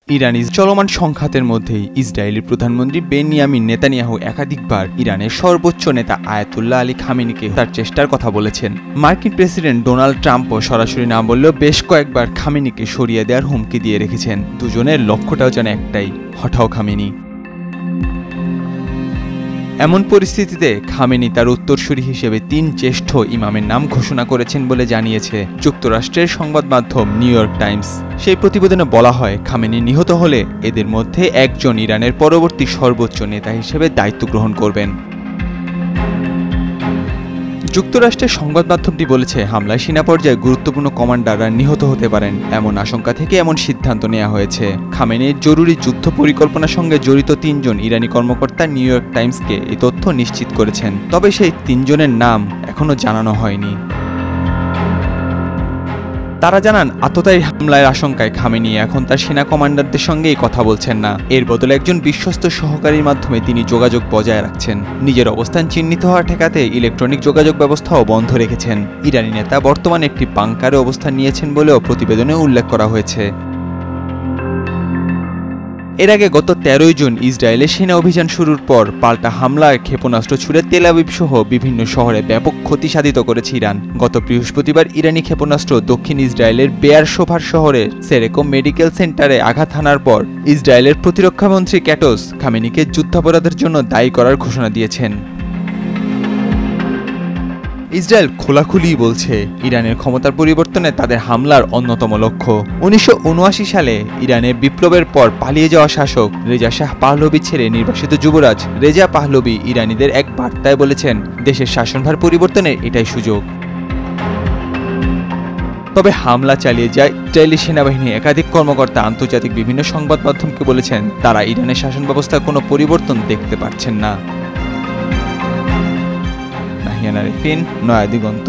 ইরানি চলমান সংঘাতের মধ্যেই ইসরায়েলি প্রধানমন্ত্রী বেনিয়ামিন নেতানিয়াহু একাধিকবার ইরানের সর্বোচ্চ নেতা আয়াতুল্লাহ আলী খামেনিকে তার চেষ্টার কথা বলেছেন। মার্কিন প্রেসিডেন্ট ডোনাল্ড ট্রাম্পও সরাসরি না বললেও বেশ কয়েকবার খামেনিকে সরিয়ে দেওয়ার হুমকি দিয়ে রেখেছেন। দুজনের লক্ষ্যটাও যেন একটাই, হটাও খামেনি। এমন পরিস্থিতিতে খামেনি তার উত্তরসূরি হিসেবে ৩ জ্যেষ্ঠ ইমামের নাম ঘোষণা করেছেন বলে জানিয়েছে যুক্তরাষ্ট্রের সংবাদ মাধ্যম নিউ ইয়র্ক টাইমস। সেই প্রতিবেদনে বলা হয়, খামেনি নিহত হলে এদের মধ্যে একজন ইরানের পরবর্তী সর্বোচ্চ নেতা হিসেবে দায়িত্ব গ্রহণ করবেন। যুক্তরাষ্ট্রের সংবাদ মাধ্যমটি বলেছে, হামলায় সেনা পর্যায়ে গুরুত্বপূর্ণ কমান্ডাররা নিহত হতে পারেন এমন আশঙ্কা থেকে এমন সিদ্ধান্ত নেওয়া হয়েছে। খামেনির জরুরি যুদ্ধ পরিকল্পনার সঙ্গে জড়িত ৩ জন ইরানি কর্মকর্তা নিউ ইয়র্ক টাইমসকে এই তথ্য নিশ্চিত করেছেন। তবে সেই ৩ জনের নাম এখনও জানানো হয়নি। তারা জানান, আততায়ী হামলার আশঙ্কায় খামেনি এখন তার সেনা কমান্ডারদের সঙ্গেই কথা বলছেন না। এর বদলে একজন বিশ্বস্ত সহকারীর মাধ্যমে তিনি যোগাযোগ বজায় রাখছেন। নিজের অবস্থান চিহ্নিত হওয়া ঠেকাতে ইলেকট্রনিক যোগাযোগ ব্যবস্থাও বন্ধ রেখেছেন। ইরানি নেতা বর্তমানে একটি বাংকারে অবস্থান নিয়েছেন বলেও প্রতিবেদনে উল্লেখ করা হয়েছে। এর আগে গত ১৩ জুন ইসরায়েলের সেনা অভিযান শুরুর পর পাল্টা হামলায় ক্ষেপণাস্ত্র ছুড়ে তেল আবিব সহ বিভিন্ন শহরে ব্যাপক ক্ষতি সাধিত করেছে ইরান। গত বৃহস্পতিবার ইরানি ক্ষেপণাস্ত্র দক্ষিণ ইসরায়েলের বেয়ার শোভার শহরের সেরেকো মেডিকেল সেন্টারে আঘাত হানার পর ইসরায়েলের প্রতিরক্ষামন্ত্রী ক্যাটোস খামেনিকে যুদ্ধাপরাধের জন্য দায়ী করার ঘোষণা দিয়েছেন। ইসরায়েল খোলাখুলি বলছে, ইরানের ক্ষমতার পরিবর্তনে তাদের হামলার অন্যতম লক্ষ্য। ১৯৭৯ সালে ইরানের বিপ্লবের পর পালিয়ে যাওয়া শাসক রেজা শাহ পাহলভি ছেড়ে নির্বাসিত যুবরাজ রেজা পাহলভি ইরানিদের এক বার্তায় বলেছেন, দেশের শাসনভার পরিবর্তনের এটাই সুযোগ। তবে হামলা চালিয়ে যায় ইসরায়েলি সেনাবাহিনী একাধিক কর্মকর্তা আন্তর্জাতিক বিভিন্ন সংবাদ মাধ্যমকে বলেছেন, তারা ইরানের শাসন ব্যবস্থার কোনো পরিবর্তন দেখতে পাচ্ছেন না। নয়া দিগন্ত।